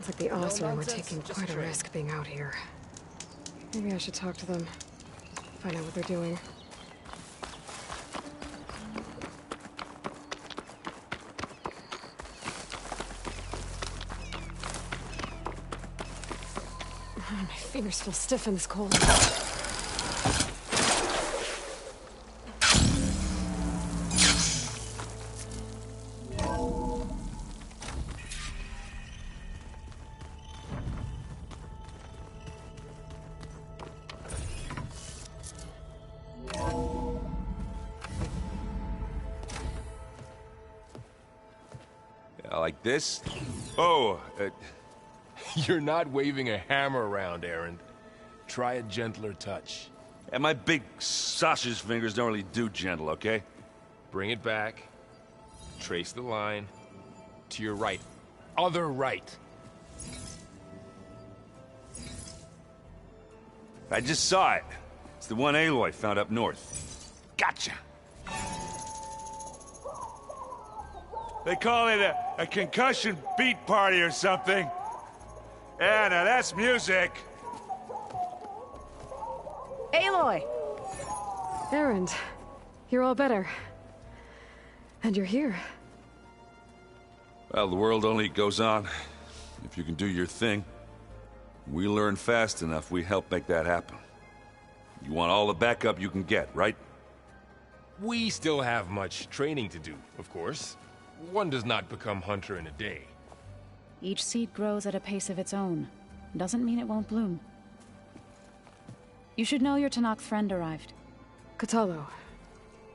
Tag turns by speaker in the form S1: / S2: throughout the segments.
S1: Looks like the Osram were taking quite a risk being out here. Maybe I should talk to them. Find out what they're doing. My fingers feel stiff in this cold.
S2: Like this? Oh,
S3: You're not waving a hammer around, Errand. Try a gentler touch.
S2: and my big sausage fingers don't really do gentle, okay?
S3: Bring it back. Trace the line. To your right. Other right.
S2: I just saw it. It's the one Aloy found up north. Gotcha! They call it a concussion beat party or something. Yeah, now that's music.
S1: Aloy! Errand, you're all better. And you're here.
S2: Well, the world only goes on if you can do your thing. We learn fast enough, we help make that happen. You want all the backup you can get, right?
S3: We still have much training to do, of course. One does not become hunter in a day.
S4: Each seed grows at a pace of its own. Doesn't mean it won't bloom. You should know your Tanakh friend arrived.
S1: Katalo.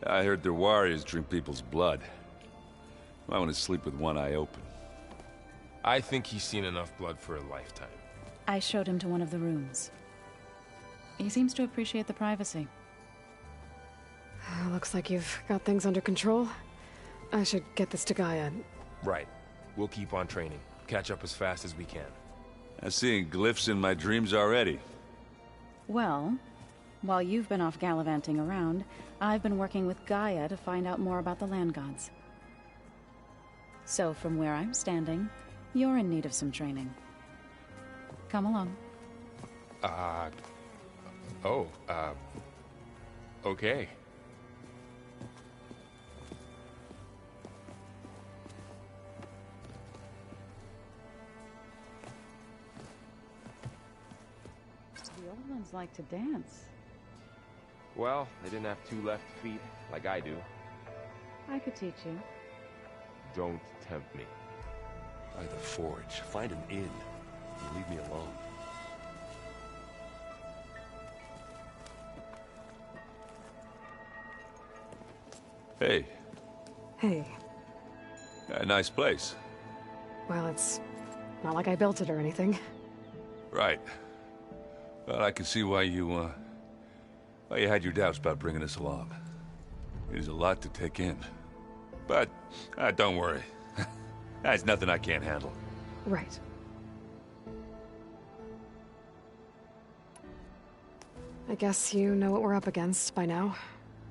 S2: I heard their warriors drink people's blood. I want to sleep with one eye open.
S3: I think he's seen enough blood for a lifetime.
S4: I showed him to one of the rooms. He seems to appreciate the privacy.
S1: Looks like you've got things under control. I should get this to Gaia.
S3: Right. We'll keep on training. Catch up as fast as we can.
S2: I'm seeing glyphs in my dreams already.
S4: Well, while you've been off gallivanting around, I've been working with Gaia to find out more about the land gods. So from where I'm standing, you're in need of some training. Come along.
S3: Okay.
S4: The old ones like to dance.
S3: Well, they didn't have two left feet, like I do.
S4: I could teach you.
S3: Don't tempt me.
S5: By the forge, find an inn, and leave me alone.
S2: Hey.
S1: Hey.
S2: A nice place.
S1: Well, it's not like I built it or anything.
S2: Right. Well, I can see why you had your doubts about bringing us along. It is a lot to take in. But, don't worry. That's nothing I can't handle.
S1: Right. I guess you know what we're up against by now.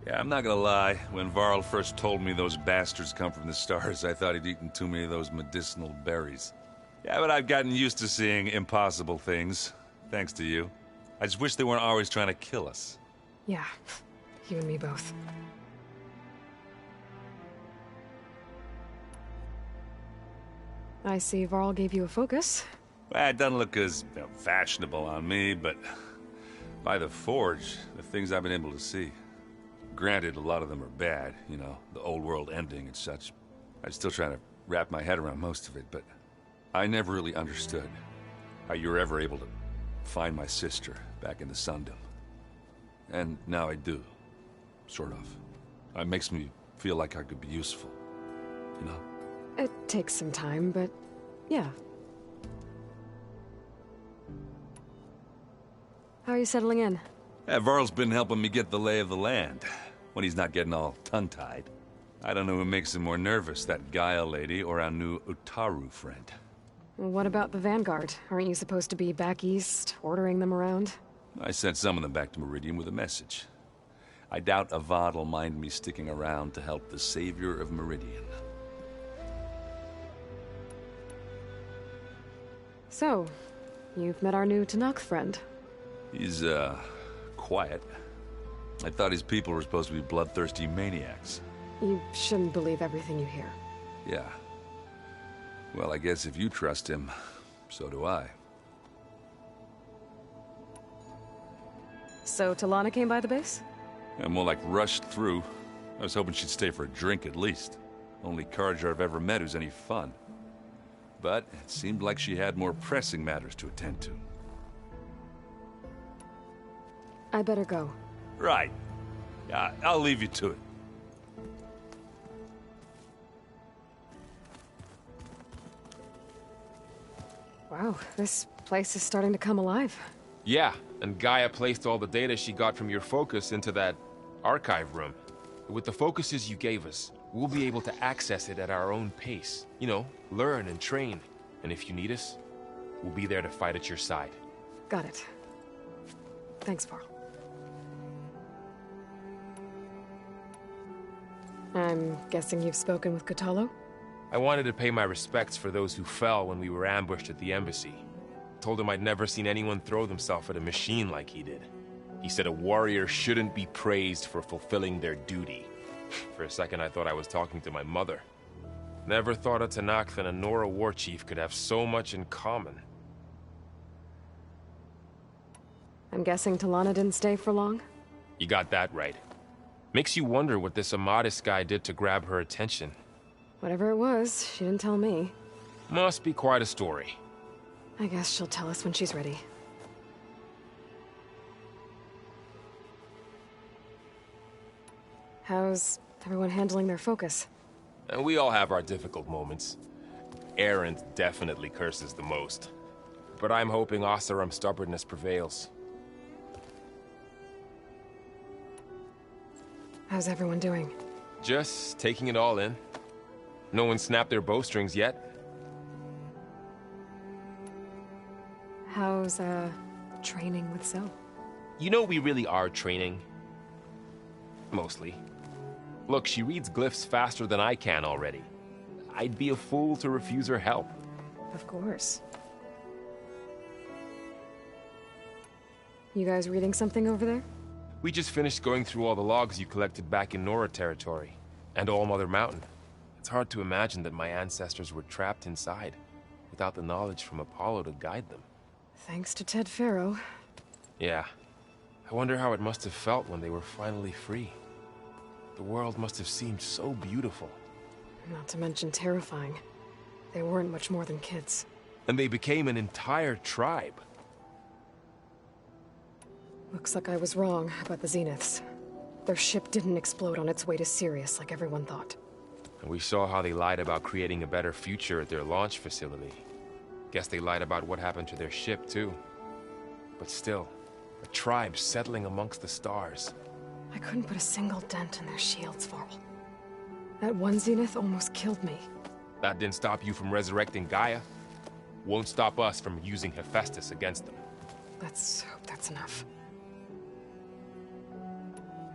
S2: Yeah, I'm not gonna lie. When Varl first told me those bastards come from the stars, I thought he'd eaten too many of those medicinal berries. Yeah, but I've gotten used to seeing impossible things, thanks to you. I just wish they weren't always trying to kill us.
S1: Yeah, you and me both. I see Varl gave you a focus.
S2: Well, it doesn't look as fashionable on me, but by the forge, the things I've been able to see. Granted, a lot of them are bad, you know, the old world ending and such. I'm still trying to wrap my head around most of it, but I never really understood how you were ever able to find my sister back in the Sundom. And now I do, sort of. It makes me feel like I could be useful, you know?
S1: It takes some time, but yeah. How are you settling in?
S2: Yeah, Varl's been helping me get the lay of the land, when he's not getting all tongue-tied. I don't know who makes him more nervous, that Gaia lady or our new Utaru friend.
S1: What about the Vanguard? Aren't you supposed to be back east, ordering them around?
S2: I sent some of them back to Meridian with a message. I doubt Avad will mind me sticking around to help the savior of Meridian.
S1: So, you've met our new Tanakh friend.
S2: He's, quiet. I thought his people were supposed to be bloodthirsty maniacs.
S1: You shouldn't believe everything you hear.
S2: Yeah. Well, I guess if you trust him, so do I.
S1: So, Talana came by the base?
S2: Yeah, more like rushed through. I was hoping she'd stay for a drink at least. Only Carja I've ever met who's any fun. But it seemed like she had more pressing matters to attend to.
S1: I better go.
S2: Right. Yeah, I'll leave you to it.
S1: Wow, this place is starting to come alive.
S3: Yeah, and Gaia placed all the data she got from your focus into that archive room. With the focuses you gave us, we'll be able to access it at our own pace. You know, learn and train. And if you need us, we'll be there to fight at your side.
S1: Got it. Thanks, Varl. I'm guessing you've spoken with Kotallo?
S3: I wanted to pay my respects for those who fell when we were ambushed at the embassy. Told him I'd never seen anyone throw themselves at a machine like he did. He said a warrior shouldn't be praised for fulfilling their duty. For a second I thought I was talking to my mother. Never thought a Tanakh and a Nora war chief could have so much in common.
S1: I'm guessing Talana didn't stay for long?
S3: You got that right. Makes you wonder what this Amadis guy did to grab her attention.
S1: Whatever it was, she didn't tell me.
S3: Must be quite a story.
S1: I guess she'll tell us when she's ready. How's everyone handling their focus?
S3: And we all have our difficult moments. Erend definitely curses the most. But I'm hoping Oseram's stubbornness prevails.
S1: How's everyone doing?
S3: Just taking it all in. No one snapped their bowstrings yet.
S1: How's, training with Zoe?
S3: You know we really are training. Mostly. Look, she reads glyphs faster than I can already. I'd be a fool to refuse her help.
S1: Of course. You guys reading something over there?
S3: We just finished going through all the logs you collected back in Nora territory, and All Mother Mountain. It's hard to imagine that my ancestors were trapped inside, without the knowledge from Apollo to guide them.
S1: Thanks to Ted Faro.
S3: Yeah. I wonder how it must have felt when they were finally free. The world must have seemed so beautiful.
S1: Not to mention terrifying. They weren't much more than kids.
S3: And they became an entire tribe.
S1: Looks like I was wrong about the Zeniths. Their ship didn't explode on its way to Sirius like everyone thought.
S3: And we saw how they lied about creating a better future at their launch facility. Guess they lied about what happened to their ship, too. But still, a tribe settling amongst the stars.
S1: I couldn't put a single dent in their shields, Varl. That one Zenith almost killed me.
S3: That didn't stop you from resurrecting Gaia. Won't stop us from using Hephaestus against them.
S1: Let's hope that's enough.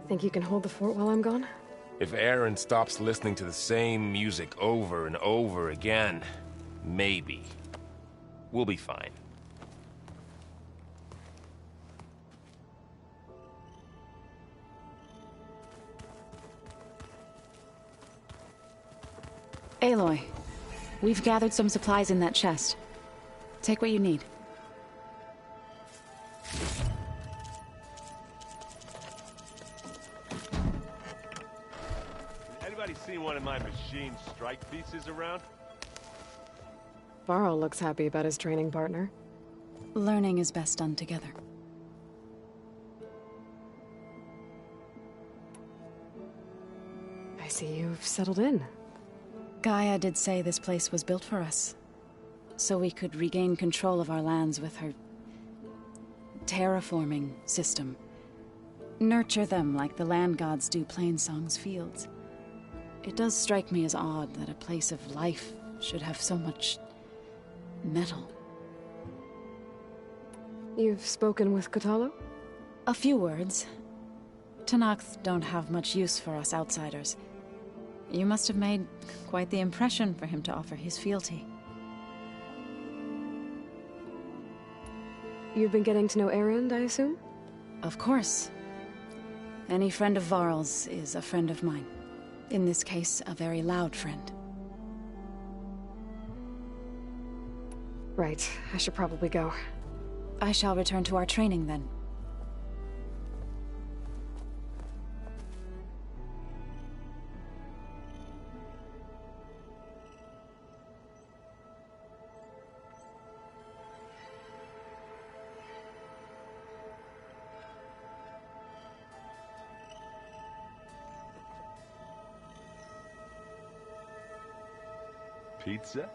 S1: Think you can hold the fort while I'm gone?
S3: If Erend stops listening to the same music over and over again, maybe. We'll be fine.
S4: Aloy, we've gathered some supplies in that chest. Take what you need.
S5: Anybody seen one of my machine strike pieces around?
S1: Varl looks happy about his training partner.
S4: Learning is best done together.
S1: I see you've settled in.
S4: Gaia did say this place was built for us, so we could regain control of our lands with her terraforming system. Nurture them like the land gods do Plainsong's fields. It does strike me as odd that a place of life should have so much metal.
S1: You've spoken with Kotallo?
S4: A few words. Tanakh don't have much use for us outsiders. You must have made quite the impression for him to offer his fealty.
S1: You've been getting to know Erend, I assume?
S4: Of course. Any friend of Varl's is a friend of mine. In this case, a very loud friend.
S1: Right. I should probably go.
S4: I shall return to our training then.
S2: Pizza?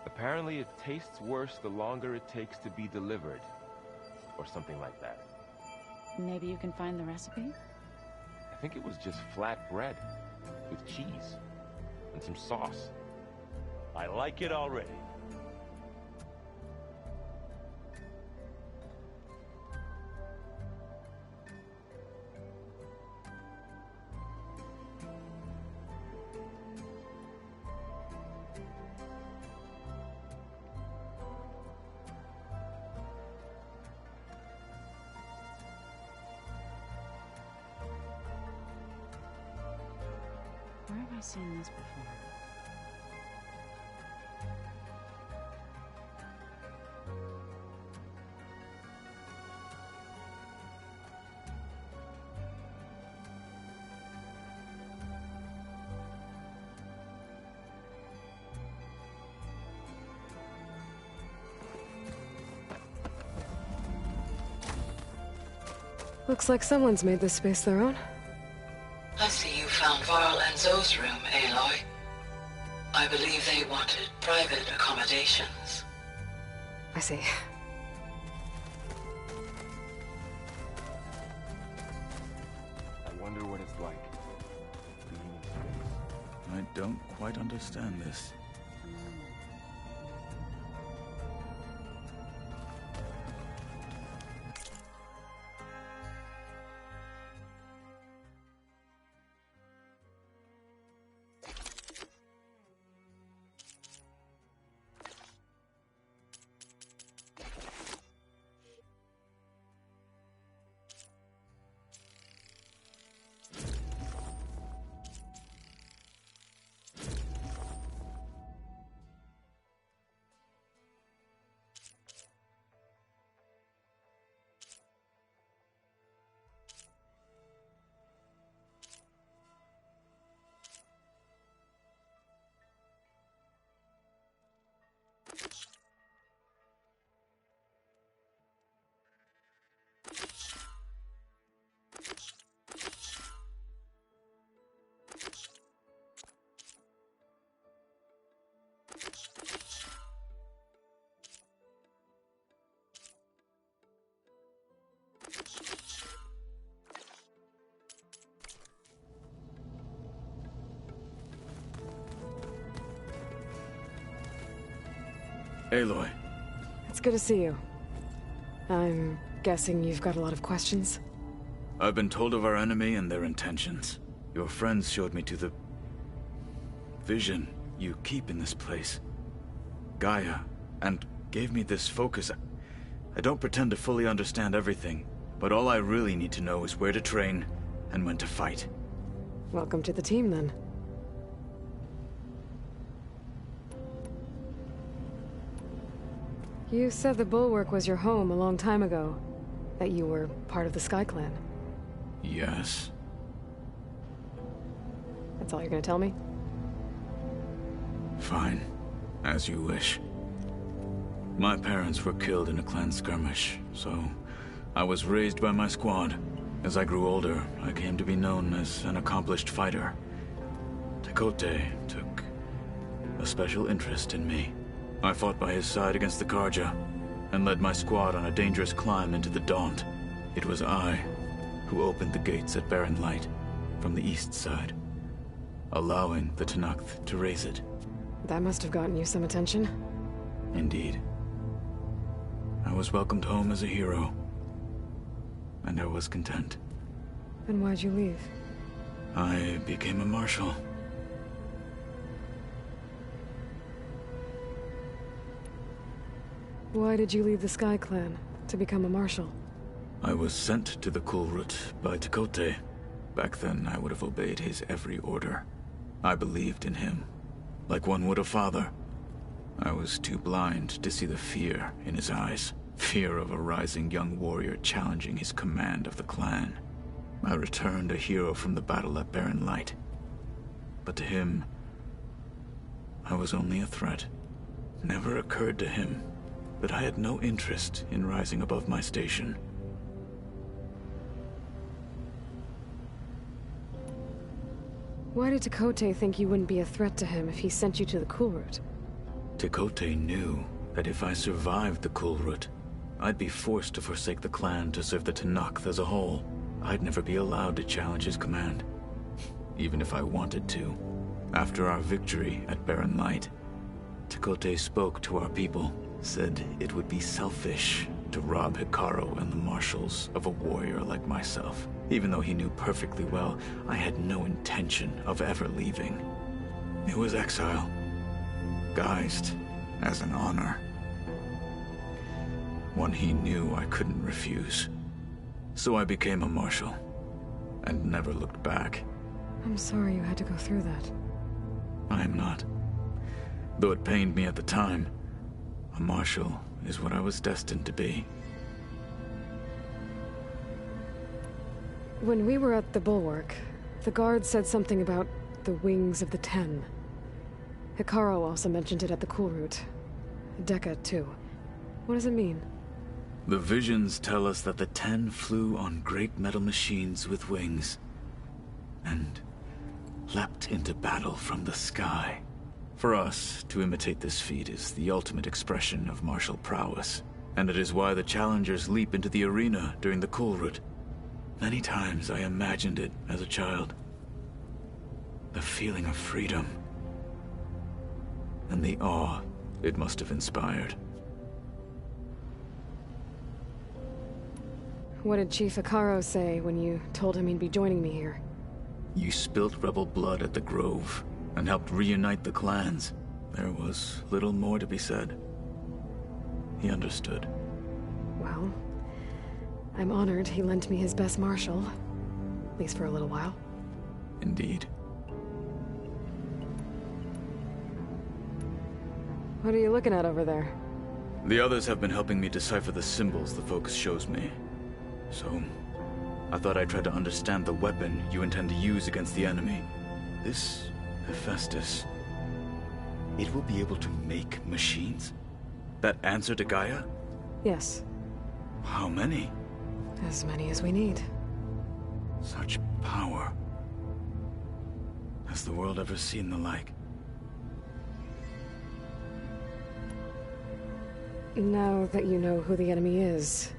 S3: Apparently it tastes worse the longer it takes to be delivered. Or something like that.
S4: Maybe you can find the recipe?
S3: I think it was just flat bread. With cheese. And some sauce.
S5: I like it already.
S4: Where have I seen this before?
S1: Looks like someone's made this space their own.
S6: I see you found Varl and Zoe's room, Aloy. I believe they wanted private accommodations.
S1: I see.
S3: I wonder what it's like. Being in space.
S7: I don't quite understand this. Aloy.
S1: It's good to see you. I'm guessing you've got a lot of questions?
S7: I've been told of our enemy and their intentions. Your friends showed me to the vision you keep in this place. Gaia, and gave me this focus. I don't pretend to fully understand everything, but all I really need to know is where to train and when to fight.
S1: Welcome to the team, then. You said the Bulwark was your home a long time ago. That you were part of the Sky Clan.
S7: Yes.
S1: That's all you're gonna tell me?
S7: Fine. As you wish. My parents were killed in a clan skirmish, so I was raised by my squad. As I grew older, I came to be known as an accomplished fighter. Tekote took a special interest in me. I fought by his side against the Karja, and led my squad on a dangerous climb into the Daunt. It was I who opened the gates at Barren Light from the east side, allowing the Tenakth to raise it.
S1: That must have gotten you some attention.
S7: Indeed. I was welcomed home as a hero, and I was content.
S1: Then why'd you leave?
S7: I became a marshal.
S1: Why did you leave the Sky Clan to become a marshal?
S7: I was sent to the Kulrut by Tekote. Back then, I would have obeyed his every order. I believed in him, like one would a father. I was too blind to see the fear in his eyes. Fear of a rising young warrior challenging his command of the clan. I returned a hero from the battle at Barren Light. But to him, I was only a threat. Never occurred to him that I had no interest in rising above my station.
S1: Why did Tekote think you wouldn't be a threat to him if he sent you to the Kulrut?
S7: Tekote knew that if I survived the Kulrut, I'd be forced to forsake the clan to serve the Tenakth as a whole. I'd never be allowed to challenge his command, even if I wanted to. After our victory at Barren Light, Tekote spoke to our people, said it would be selfish to rob Hikaru and the marshals of a warrior like myself, even though he knew perfectly well I had no intention of ever leaving. It was exile, guised as an honor. One he knew I couldn't refuse. So I became a marshal, and never looked back.
S1: I'm sorry you had to go through that.
S7: I am not. Though it pained me at the time, a marshal is what I was destined to be.
S1: When we were at the Bulwark, the guard said something about the Wings of the Ten. Hikaru also mentioned it at the Kulrut. Dekka, too. What does it mean?
S7: The visions tell us that the Ten flew on great metal machines with wings, and leapt into battle from the sky. For us, to imitate this feat is the ultimate expression of martial prowess, and it is why the challengers leap into the arena during the Kulrut. Many times I imagined it as a child. The feeling of freedom, and the awe it must have inspired.
S1: What did Chief Hikaru say when you told him he'd be joining me here?
S7: You spilt rebel blood at the Grove, and helped reunite the clans. There was little more to be said. He understood.
S1: Well, I'm honored he lent me his best marshal. At least for a little while.
S7: Indeed.
S1: What are you looking at over there?
S7: The others have been helping me decipher the symbols the focus shows me. So, I thought I'd try to understand the weapon you intend to use against the enemy. This Hephaestus, it will be able to make machines? That answer to Gaia?
S1: Yes.
S7: How many?
S1: As many as we need.
S7: Such power. Has the world ever seen the like?
S1: Now that you know who the enemy is,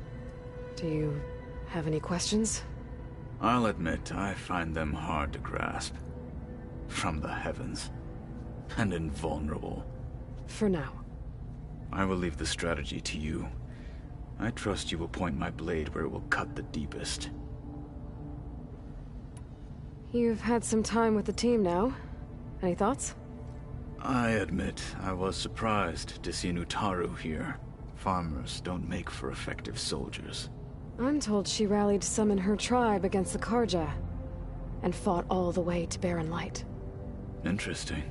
S1: do you have any questions?
S7: I'll admit, I find them hard to grasp. From the heavens. And invulnerable.
S1: For now.
S7: I will leave the strategy to you. I trust you will point my blade where it will cut the deepest.
S1: You've had some time with the team now. Any thoughts?
S7: I admit, I was surprised to see Nutaru here. Farmers don't make for effective soldiers.
S1: I'm told she rallied some in her tribe against the Karja, and fought all the way to Barren Light.
S7: Interesting.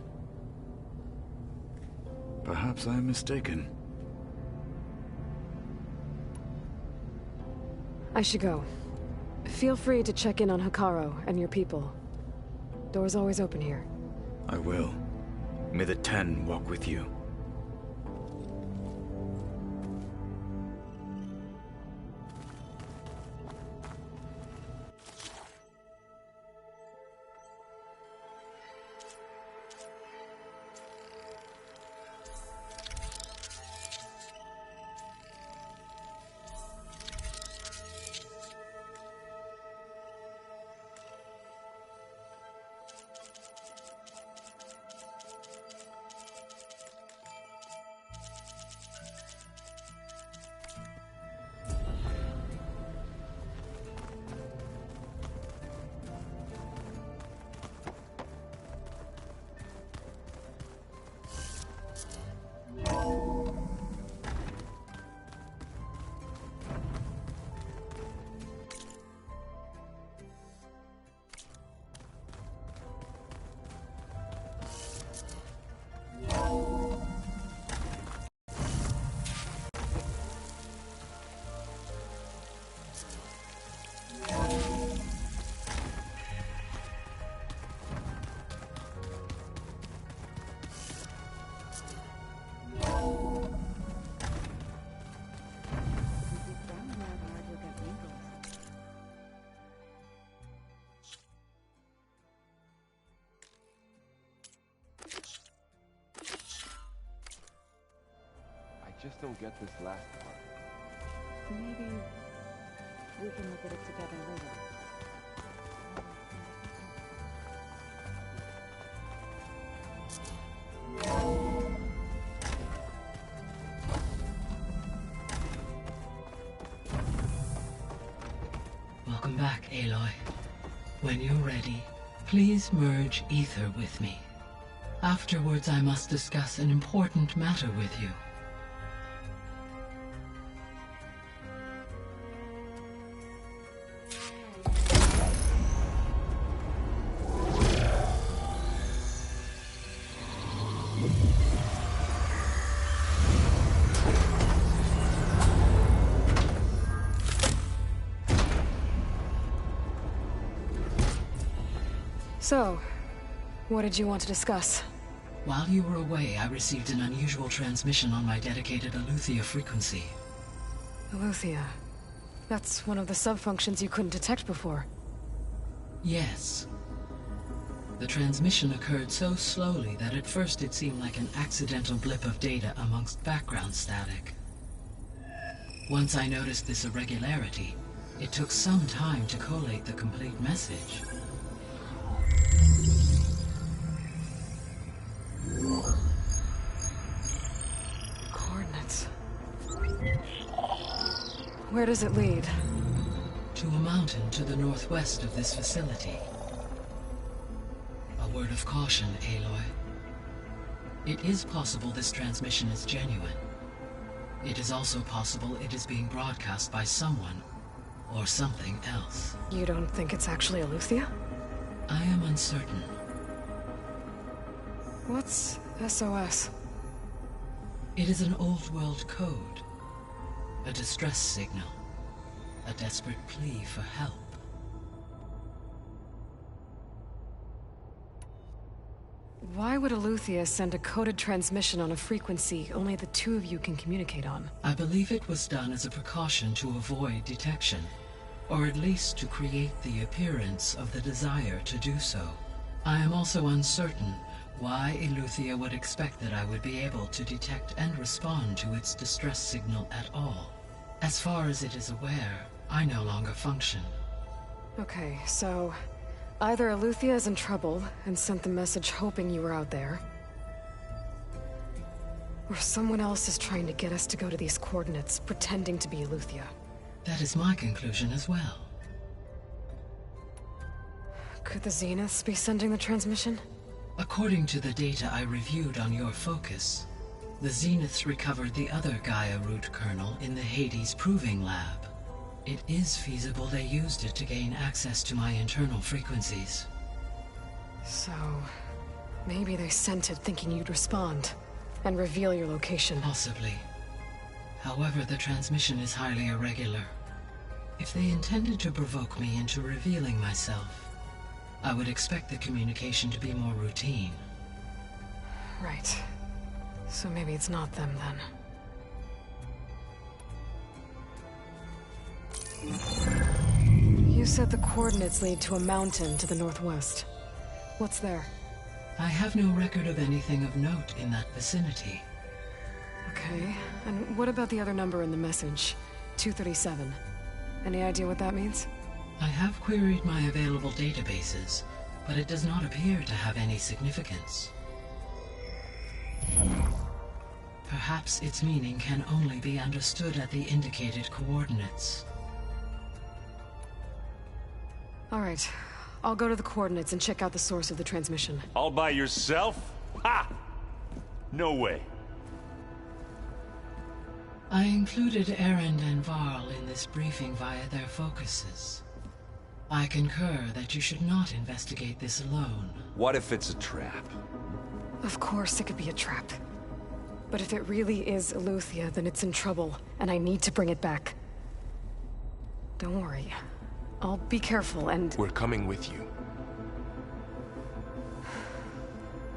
S7: Perhaps I'm mistaken.
S1: I should go. Feel free to check in on Hikaru and your people. Door's always open here.
S7: I will. May the Ten walk with you.
S3: just don't get this last part.
S4: Maybe we can look at it together later.
S6: Welcome back, Aloy. When you're ready, please merge ether with me. Afterwards, I must discuss an important matter with you.
S1: So, what did you want to discuss?
S6: While you were away, I received an unusual transmission on my dedicated Aletheia frequency.
S1: Aletheia. That's one of the sub-functions you couldn't detect before.
S6: Yes. The transmission occurred so slowly that at first it seemed like an accidental blip of data amongst background static. Once I noticed this irregularity, it took some time to collate the complete message.
S1: Coordinates. Where does it lead?
S6: To a mountain to the northwest of this facility. A word of caution, Aloy. It is possible this transmission is genuine. It is also possible it is being broadcast by someone or something else.
S1: You don't think it's actually Aletheia?
S6: I am uncertain.
S1: What's SOS?
S6: It is an old world code. A distress signal. A desperate plea for help.
S1: Why would Aletheia send a coded transmission on a frequency only the two of you can communicate on?
S6: I believe it was done as a precaution to avoid detection, or at least to create the appearance of the desire to do so. I am also uncertain why Aletheia would expect that I would be able to detect and respond to its distress signal at all. As far as it is aware, I no longer function.
S1: Okay, so either Aletheia is in trouble and sent the message hoping you were out there, or someone else is trying to get us to go to these coordinates, pretending to be Aletheia.
S6: That is my conclusion as well.
S1: Could the Zeniths be sending the transmission?
S6: According to the data I reviewed on your focus, the Zeniths recovered the other Gaia root kernel in the Hades Proving Lab. It is feasible they used it to gain access to my internal frequencies.
S1: So, maybe they sent it thinking you'd respond and reveal your location.
S6: Possibly. However, the transmission is highly irregular. If they intended to provoke me into revealing myself, I would expect the communication to be more routine.
S1: Right. So maybe it's not them then. You said the coordinates lead to a mountain to the northwest. What's there?
S6: I have no record of anything of note in that vicinity.
S1: Okay, and what about the other number in the message? 237. Any idea what that means?
S6: I have queried my available databases, but it does not appear to have any significance. Perhaps its meaning can only be understood at the indicated coordinates.
S1: All right, I'll go to the coordinates and check out the source of the transmission.
S5: All by yourself? Ha! No way.
S6: I included Erend and Varl in this briefing via their focuses. I concur that you should not investigate this alone.
S5: What if it's a trap?
S1: Of course it could be a trap. But if it really is Aletheia, then it's in trouble, and I need to bring it back. Don't worry. I'll be careful and...
S3: We're coming with you.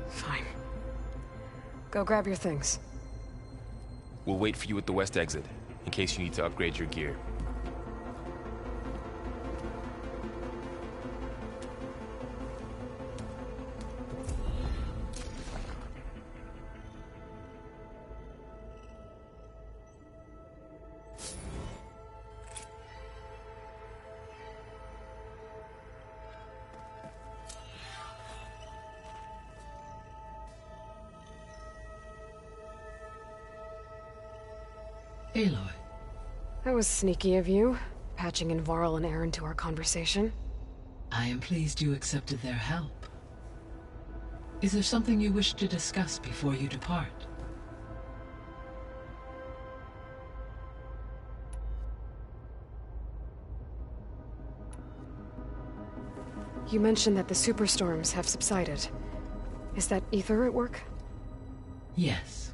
S1: Fine. Go grab your things.
S3: We'll wait for you at the west exit, in case you need to upgrade your gear.
S6: Aloy.
S1: That was sneaky of you, patching in Varl and Aaron to our conversation.
S6: I am pleased you accepted their help. Is there something you wish to discuss before you depart?
S1: You mentioned that the superstorms have subsided. Is that Ether at work?
S6: Yes.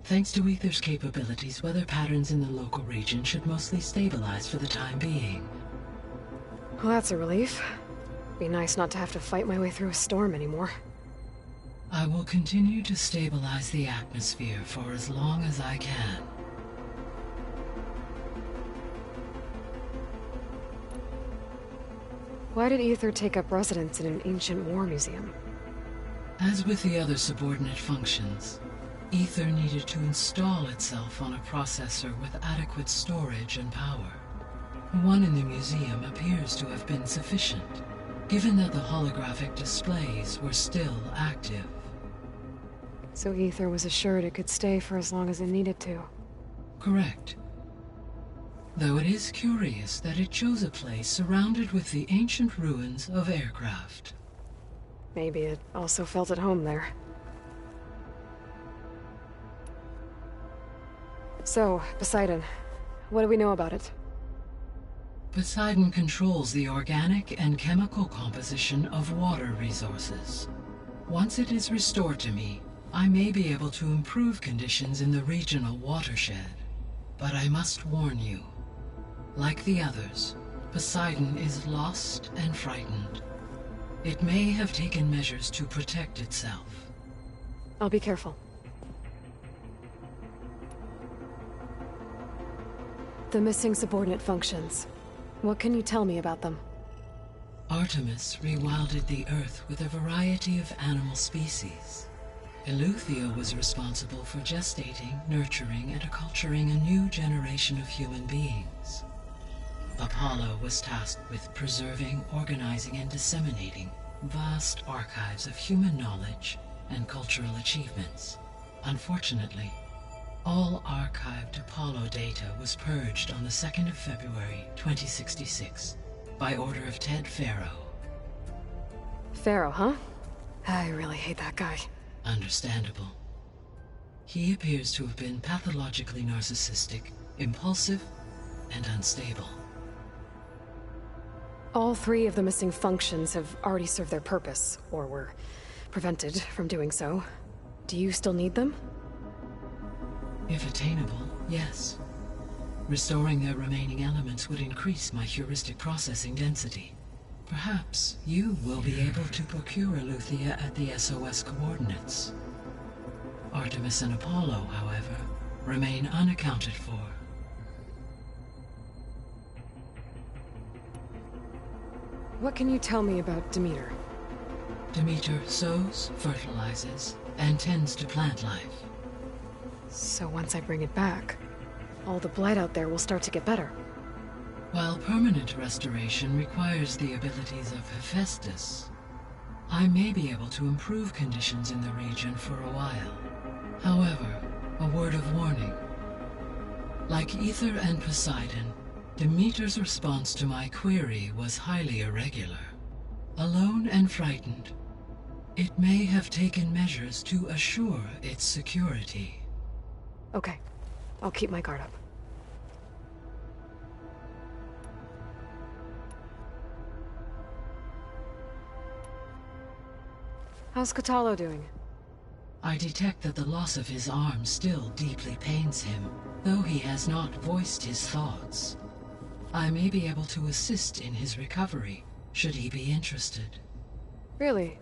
S6: Thanks to Ether's capabilities, weather patterns in the local region should mostly stabilize for the time being.
S1: Well, that's a relief. Be nice not to have to fight my way through a storm anymore.
S6: I will continue to stabilize the atmosphere for as long as I can.
S1: Why did Ether take up residence in an ancient war museum?
S6: As with the other subordinate functions, Ether needed to install itself on a processor with adequate storage and power. One in the museum appears to have been sufficient, given that the holographic displays were still active.
S1: So Ether was assured it could stay for as long as it needed to.
S6: Correct. Though it is curious that it chose a place surrounded with the ancient ruins of aircraft.
S1: Maybe it also felt at home there. So, Poseidon, what do we know about it?
S6: Poseidon controls the organic and chemical composition of water resources. Once it is restored to me, I may be able to improve conditions in the regional watershed. But I must warn you, like the others, Poseidon is lost and frightened. It may have taken measures to protect itself.
S1: I'll be careful. The missing subordinate functions. What can you tell me about them?
S6: Artemis rewilded the Earth with a variety of animal species. Eleuthia was responsible for gestating, nurturing, and acculturating a new generation of human beings. Apollo was tasked with preserving, organizing, and disseminating vast archives of human knowledge and cultural achievements. Unfortunately, all archived Apollo data was purged on the 2nd of February, 2066, by order of Ted Faro.
S1: Pharaoh, huh? I really hate that guy.
S6: Understandable. He appears to have been pathologically narcissistic, impulsive, and unstable.
S1: All three of the missing functions have already served their purpose, or were prevented from doing so. Do you still need them?
S6: If attainable, yes. Restoring their remaining elements would increase my heuristic processing density. Perhaps you will be able to procure Eleuthia at the SOS coordinates. Artemis and Apollo, however, remain unaccounted for.
S1: What can you tell me about Demeter?
S6: Demeter sows, fertilizes, and tends to plant life.
S1: So once I bring it back, all the blight out there will start to get better.
S6: While permanent restoration requires the abilities of Hephaestus, I may be able to improve conditions in the region for a while. However, a word of warning. Like Ether and Poseidon, Demeter's response to my query was highly irregular. Alone and frightened, it may have taken measures to assure its security.
S1: Okay, I'll keep my guard up. How's Katalo doing?
S6: I detect that the loss of his arm still deeply pains him, though he has not voiced his thoughts. I may be able to assist in his recovery, should he be interested.
S1: Really?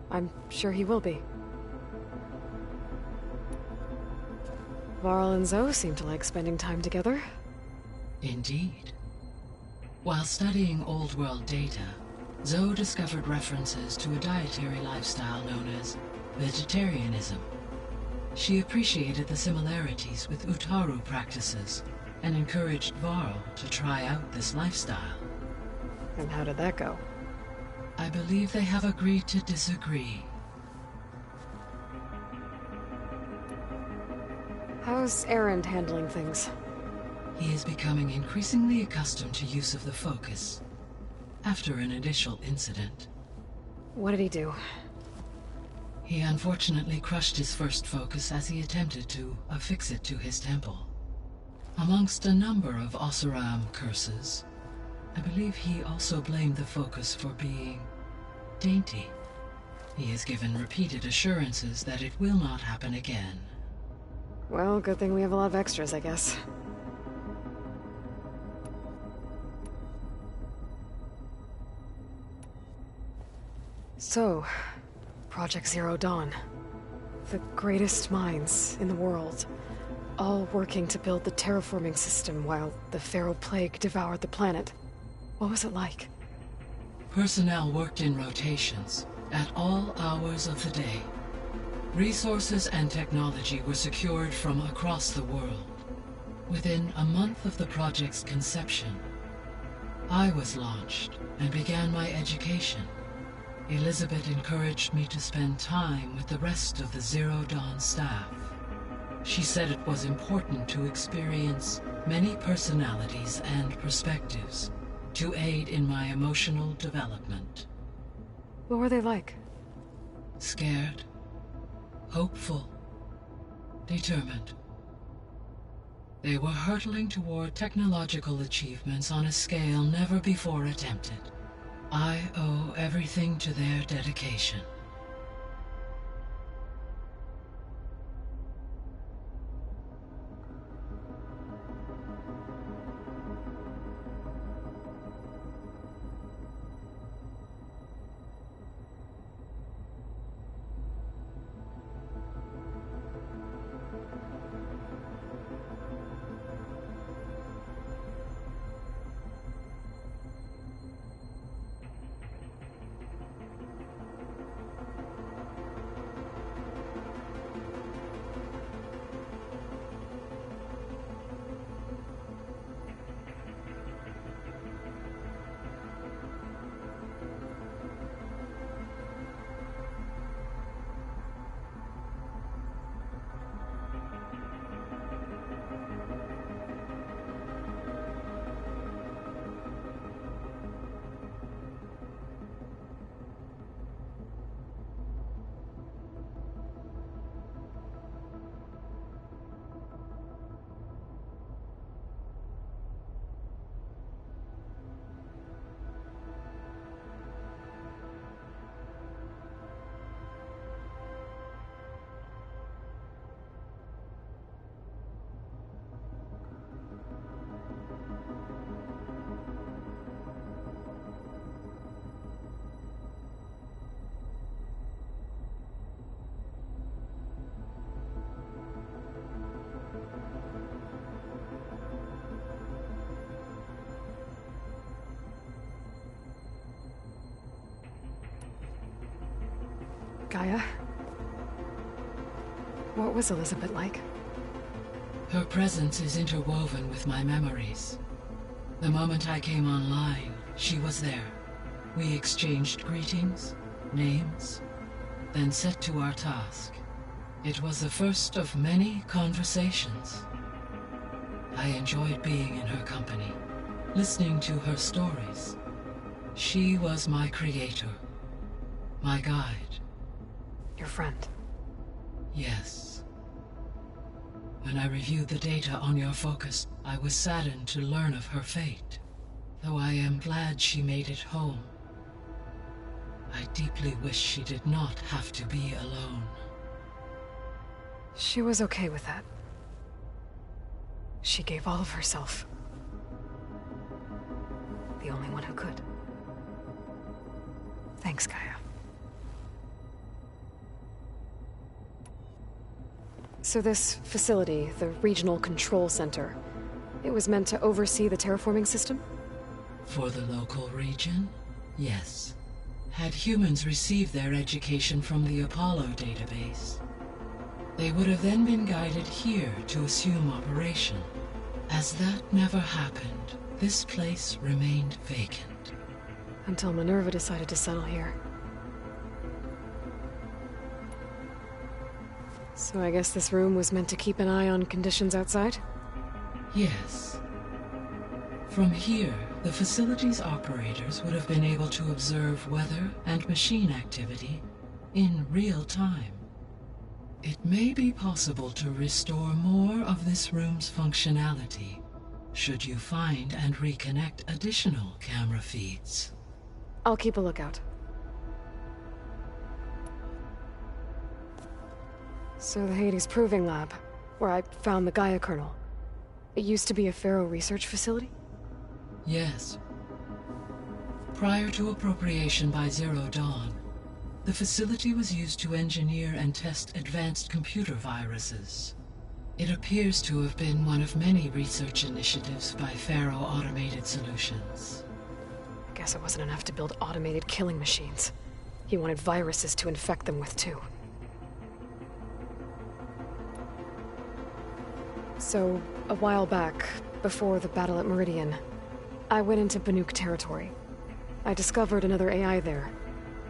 S1: I'm sure he will be. Varl and Zoe seem to like spending time together.
S6: Indeed. While studying Old World data, Zoe discovered references to a dietary lifestyle known as vegetarianism. She appreciated the similarities with Utaru practices and encouraged Varl to try out this lifestyle.
S1: And how did that go?
S6: I believe they have agreed to disagree.
S1: How How's Erend handling things?
S6: He is becoming increasingly accustomed to use of the focus, after an initial incident.
S1: What did he do?
S6: He unfortunately crushed his first focus as he attempted to affix it to his temple. Amongst a number of Oseram curses, I believe he also blamed the focus for being dainty. He has given repeated assurances that it will not happen again.
S1: Well, good thing we have a lot of extras, I guess. So, Project Zero Dawn. The greatest minds in the world, all working to build the terraforming system while the feral plague devoured the planet. What was it like?
S6: Personnel worked in rotations, at all hours of the day. Resources and technology were secured from across the world. Within a month of the project's conception, I was launched and began my education. Elizabeth encouraged me to spend time with the rest of the Zero Dawn staff. She said it was important to experience many personalities and perspectives to aid in my emotional development.
S1: What were they like?
S6: Scared, hopeful, determined. They were hurtling toward technological achievements on a scale never before attempted. I owe everything to their dedication.
S1: Gaia? What was Elizabeth like?
S6: Her presence is interwoven with my memories. The moment I came online, she was there. We exchanged greetings, names, then set to our task. It was the first of many conversations. I enjoyed being in her company, listening to her stories. She was my creator, my guide.
S1: Your friend?
S6: Yes. When I reviewed the data on your focus, I was saddened to learn of her fate, though I am glad she made it home. I deeply wish she did not have to be alone.
S1: She was okay with that. She gave all of herself. The only one who could. Thanks, Gaia. So this facility, the Regional Control Center, it was meant to oversee the terraforming system?
S6: For the local region, yes. Had humans received their education from the Apollo database, they would have then been guided here to assume operation. As that never happened, this place remained vacant.
S1: Until Minerva decided to settle here. So I guess this room was meant to keep an eye on conditions outside?
S6: Yes. From here, the facility's operators would have been able to observe weather and machine activity in real time. It may be possible to restore more of this room's functionality, should you find and reconnect additional camera feeds.
S1: I'll keep a lookout. So the Hades Proving Lab, where I found the Gaia kernel. It used to be a Pharaoh research facility?
S6: Yes. Prior to appropriation by Zero Dawn, the facility was used to engineer and test advanced computer viruses. It appears to have been one of many research initiatives by Pharaoh Automated Solutions.
S1: Guess it wasn't enough to build automated killing machines. He wanted viruses to infect them with too. So, a while back, before the battle at Meridian, I went into Banuk territory. I discovered another AI there,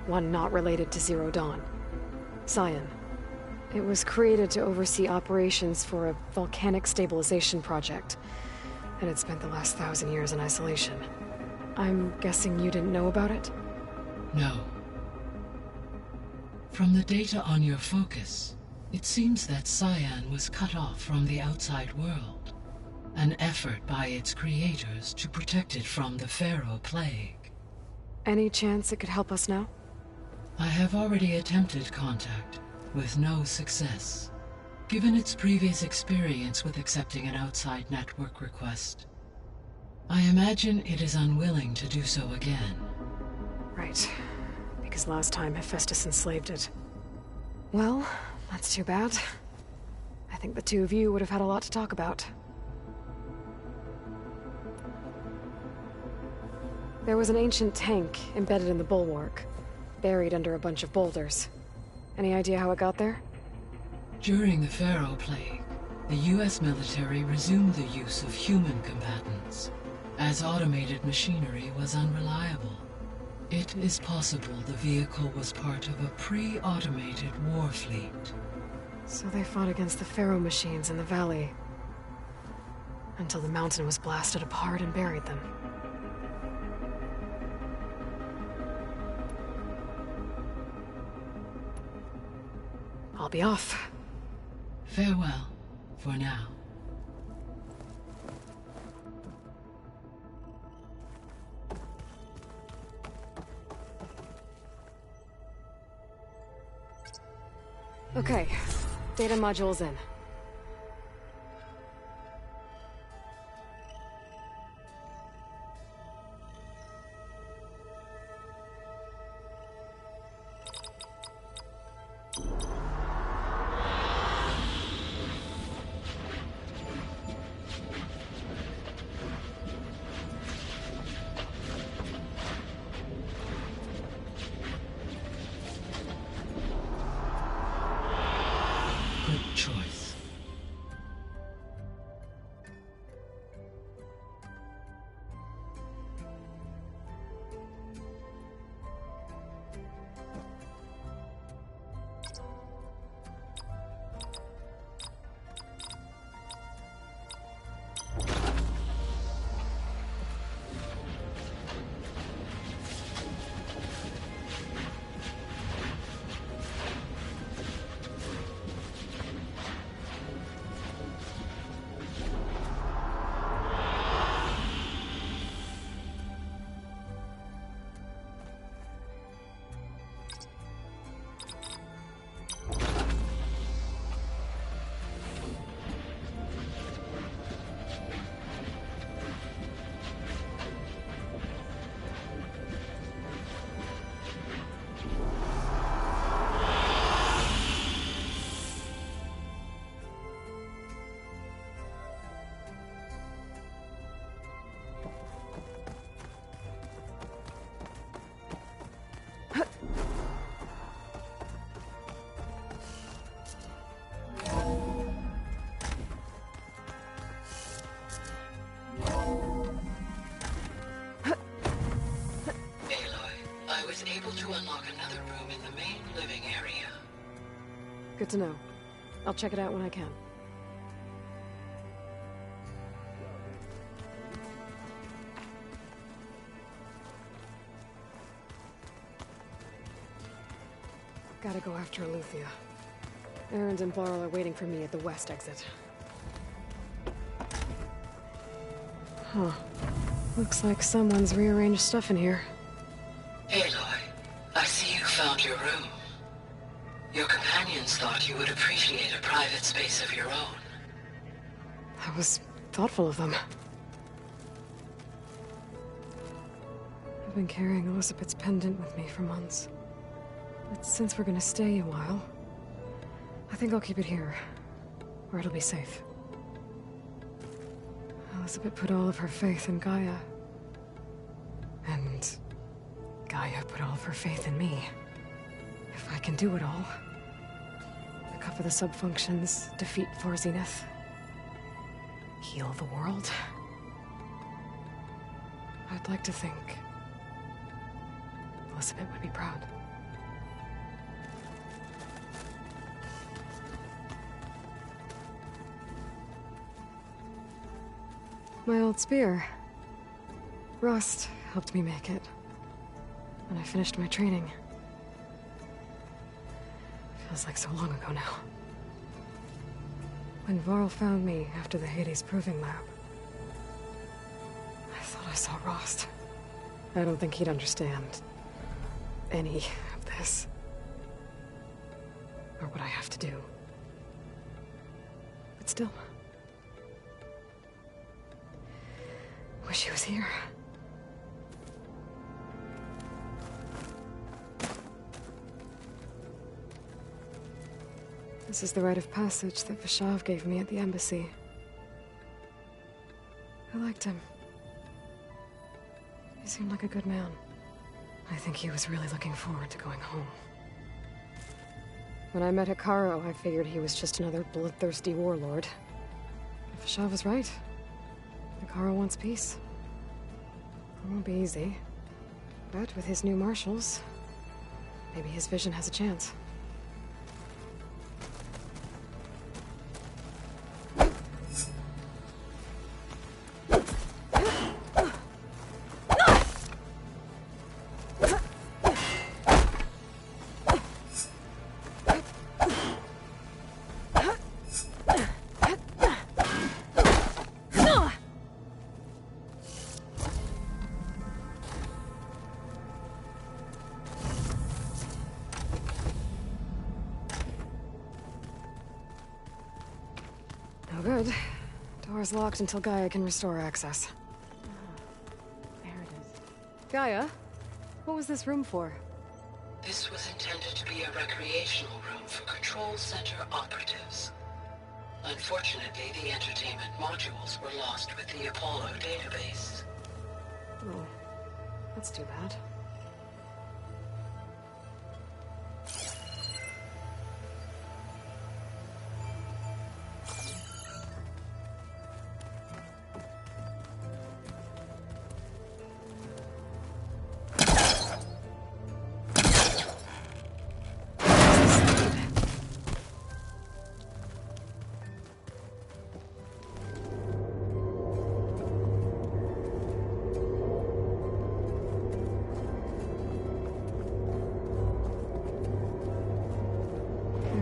S1: one not related to Zero Dawn. Cyan. It was created to oversee operations for a volcanic stabilization project, and it spent the last 1,000 years in isolation. I'm guessing you didn't know about it?
S6: No. From the data on your focus, it seems that Cyan was cut off from the outside world, an effort by its creators to protect it from the Pharaoh Plague.
S1: Any chance it could help us now?
S6: I have already attempted contact, with no success. Given its previous experience with accepting an outside network request, I imagine it is unwilling to do so again.
S1: Right. Because last time Hephaestus enslaved it. Well, that's too bad. I think the two of you would have had a lot to talk about. There was an ancient tank embedded in the bulwark, buried under a bunch of boulders. Any idea how it got there?
S6: During the Pharaoh Plague, the US military resumed the use of human combatants, as automated machinery was unreliable. It is possible the vehicle was part of a pre-automated war fleet.
S1: So they fought against the Pharaoh machines in the valley, until the mountain was blasted apart and buried them. I'll be off.
S6: Farewell, for now.
S1: Okay, data module's in.
S6: Good choice. I was able to unlock another room in the main living area.
S1: Good to know. I'll check it out when I can. Gotta go after Aletheia. Erend and Varl are waiting for me at the west exit. Huh. Looks like someone's rearranged stuff in here.
S6: Aloy, I see you found your room. Your companions thought you would appreciate a private space of your own.
S1: That was thoughtful of them. I've been carrying Elizabeth's pendant with me for months. But since we're gonna stay a while, I think I'll keep it here, where it'll be safe. Elizabeth put all of her faith in Gaia. And Gaia put all of her faith in me. If I can do it all, recover the subfunctions, defeat Thor Zenith, heal the world, I'd like to think Elizabeth would be proud. My old spear. Rust helped me make it when I finished my training. Feels like so long ago now. When Varl found me after the Hades Proving Lab, I thought I saw Rost. I don't think he'd understand any of this. Or what I have to do. But still, wish he was here. This is the rite of passage that Vishav gave me at the embassy. I liked him. He seemed like a good man. I think he was really looking forward to going home. When I met Hikaru, I figured he was just another bloodthirsty warlord. But Vishav was right. Hikaru wants peace. It won't be easy. But with his new marshals, maybe his vision has a chance. No good. Door's locked until Gaia can restore access.
S4: There it is.
S1: Gaia? What was this room for?
S6: This was intended to be a recreational room for Control Center operatives. Unfortunately, the entertainment modules were lost with the Apollo database.
S1: Oh, that's too bad.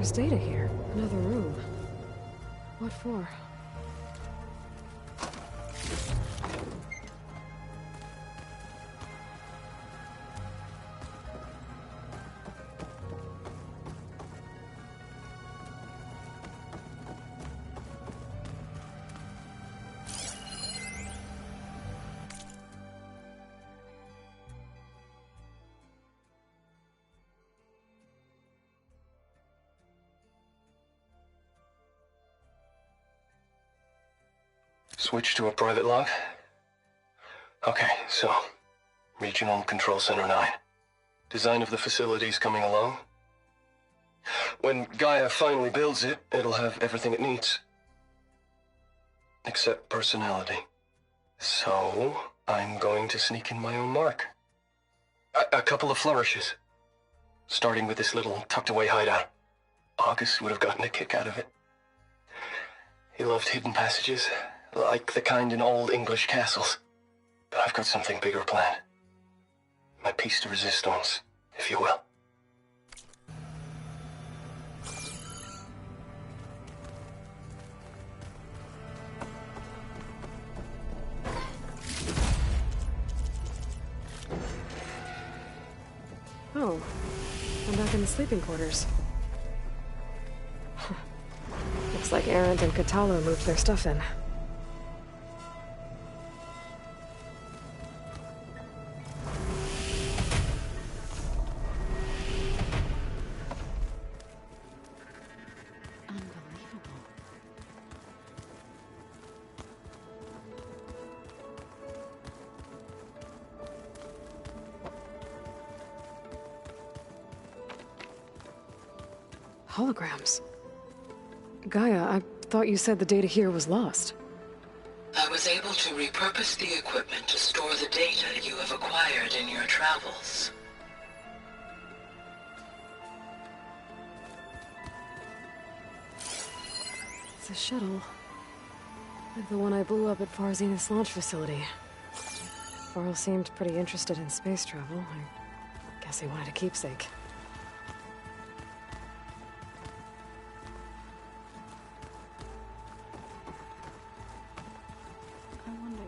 S1: There's data here. Another room. What for?
S5: Switch to a private log? Okay, so... Regional Control Center 9. Design of the facility's coming along. When Gaia finally builds it, it'll have everything it needs. Except personality. So, I'm going to sneak in my own mark. A couple of flourishes. Starting with this little tucked-away hideout. August would have gotten a kick out of it. He loved hidden passages, like the kind in old English castles. But I've got something bigger planned. My piece de resistance, if you will.
S1: Oh, I'm back in the sleeping quarters. Looks like Arendt and Katalo moved their stuff in.
S4: Unbelievable.
S1: Holograms. Gaia, I thought you said the data here was lost.
S6: I was able to repurpose the equipment to store the data you have acquired in your travels.
S1: It's a shuttle. Like the one I blew up at Far Zenith's launch facility. Varl seemed pretty interested in space travel. I guess he wanted a keepsake.
S4: I wonder.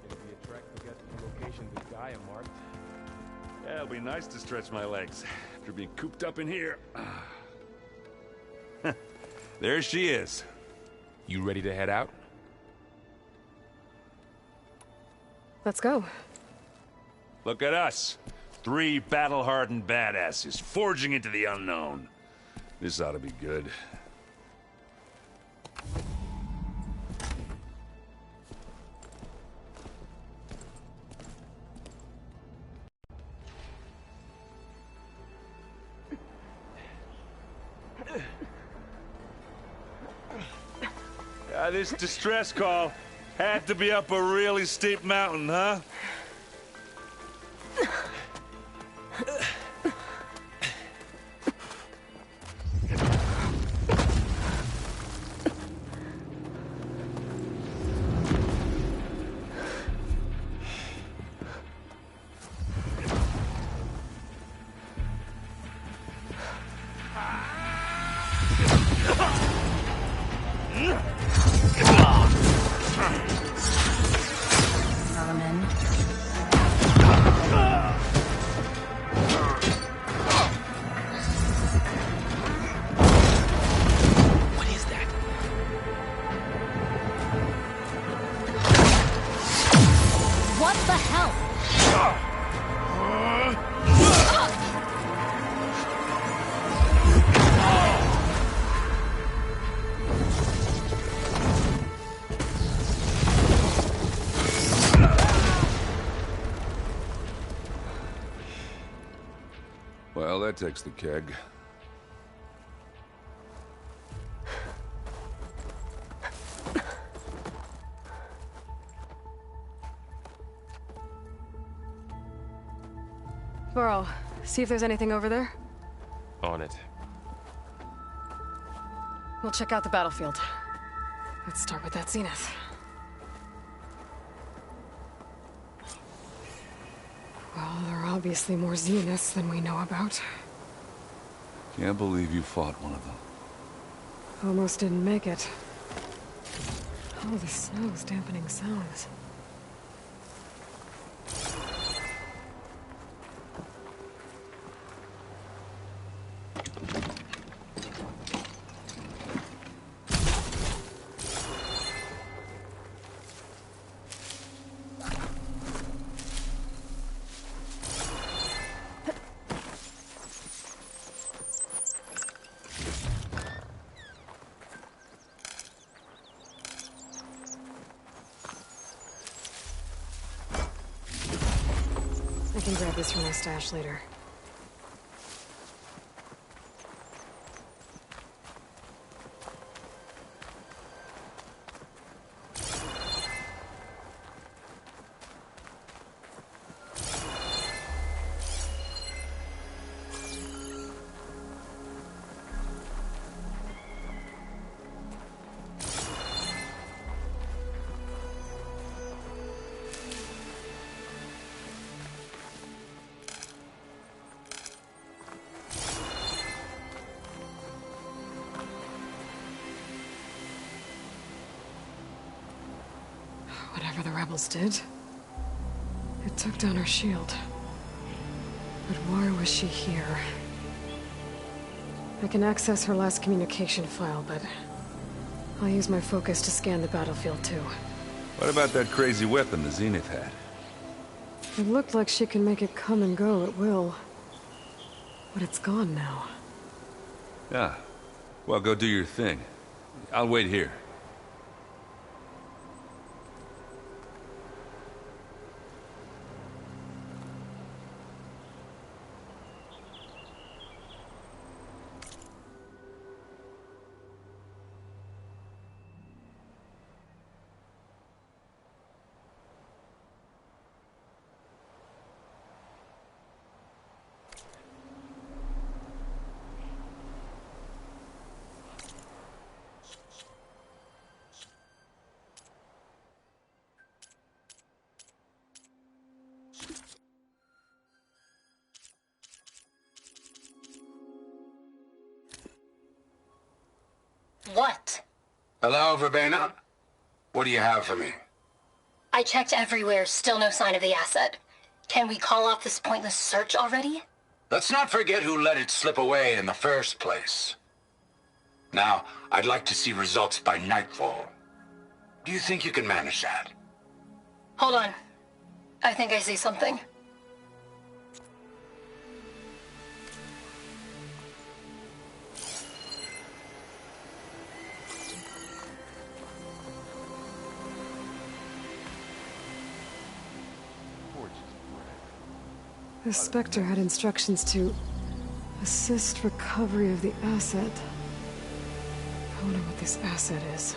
S3: It'll be a trek to get to the location that Gaia marked.
S2: Yeah, it'll be nice to stretch my legs after being cooped up in here. There she is.
S3: You ready to head out?
S1: Let's go.
S2: Look at us. 3 battle-hardened badasses forging into the unknown. This ought to be good. This distress call had to be up a really steep mountain, huh?
S3: What is that?
S4: What the hell?
S2: Well, that takes the keg.
S1: Varl, see if there's anything over there.
S3: On it.
S1: We'll check out the battlefield. Let's start with that Zenith. Well, there are obviously more Zeniths than we know about.
S2: Can't believe you fought one of them.
S1: Almost didn't make it. Oh, the snow's dampening sounds. I can grab this from my stash later. Whatever the rebels did, it took down her shield. But why was she here? I can access her last communication file, but I'll use my focus to scan the battlefield too.
S2: What about that crazy weapon the Zenith had?
S1: It looked like she can make it come and go at will. But it's gone now.
S2: Yeah. Well, go do your thing. I'll wait here.
S8: What?
S9: Hello, Verbena? What do you have for me?
S8: I checked everywhere, still no sign of the asset. Can we call off this pointless search already?
S9: Let's not forget who let it slip away in the first place. Now, I'd like to see results by nightfall. Do you think you can manage that?
S8: Hold on. I think I see something.
S1: The Spectre had instructions to assist recovery of the asset. I wonder what this asset is.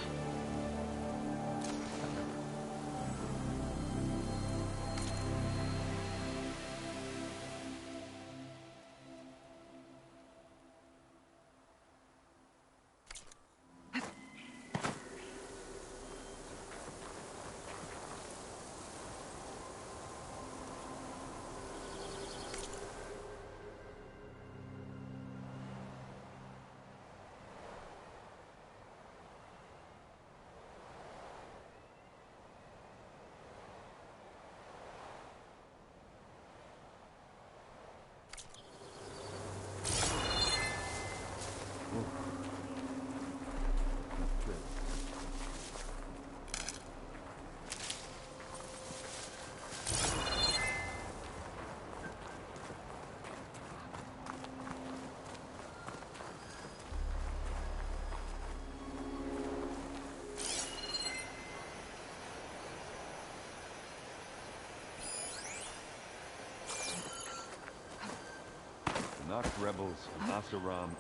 S2: Nox rebels, Asaram,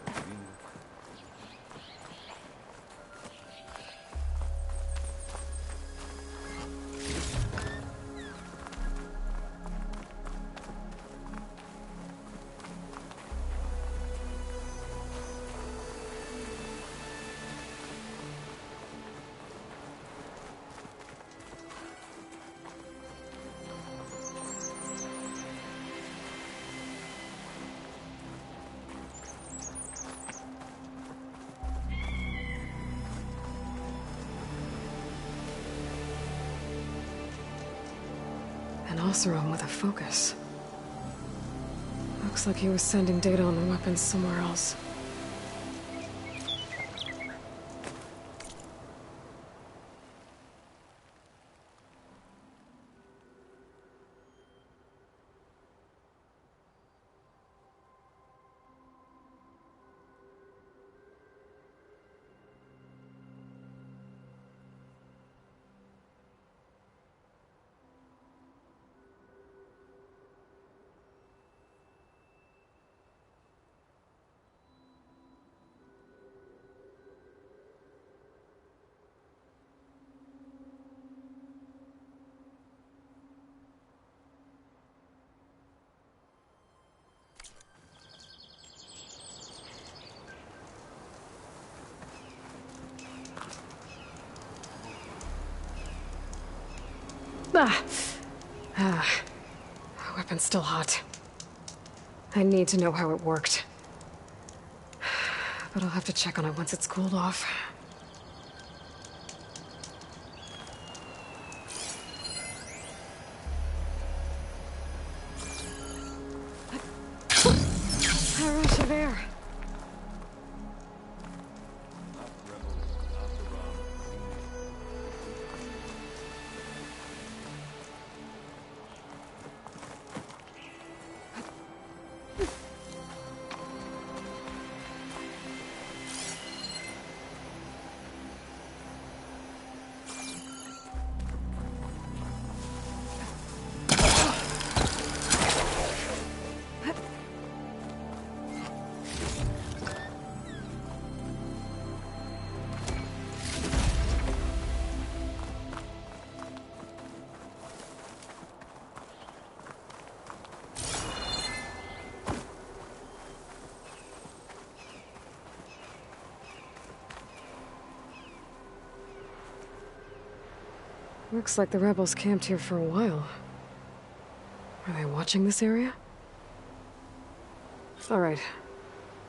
S1: An Oseram with a focus. Looks like he was sending data on the weapons somewhere else. The weapon's still hot. I need to know how it worked. But I'll have to check on it once it's cooled off. A rush of air. Looks like the rebels camped here for a while. Are they watching this area? Alright.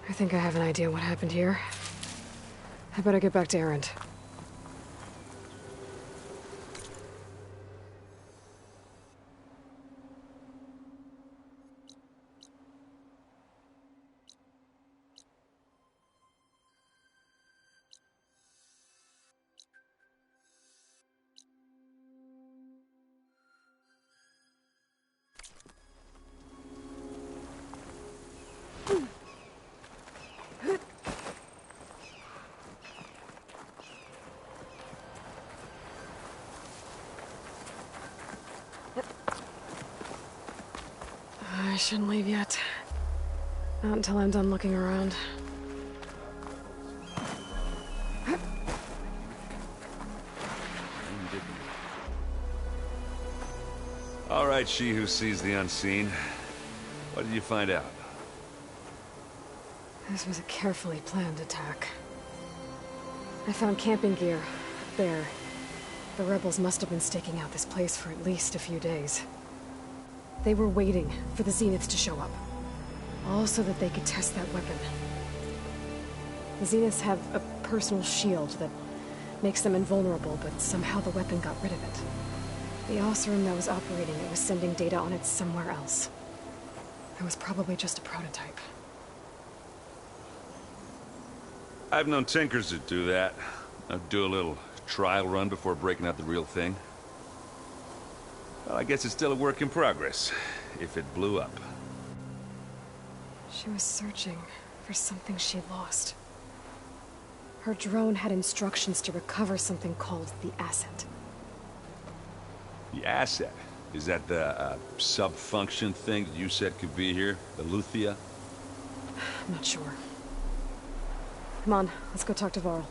S1: I think I have an idea what happened here. I better get back to Erend. I shouldn't leave yet. Not until I'm done looking around.
S2: All right, she who sees the unseen. What did you find out?
S1: This was a carefully planned attack. I found camping gear there. The rebels must have been staking out this place for at least a few days. They were waiting for the Zeniths to show up. All so that they could test that weapon. The Zeniths have a personal shield that makes them invulnerable, but somehow the weapon got rid of it. The Oseram that was operating it was sending data on it somewhere else. It was probably just a prototype.
S2: I've known tinkers that do that. I'd do a little trial run before breaking out the real thing. Well, I guess it's still a work in progress, if it blew up.
S1: She was searching for something she lost. Her drone had instructions to recover something called the asset.
S2: The asset? Is that the sub-function thing that you said could be here? The Luthia?
S1: I'm not sure. Come on, let's go talk to Varl.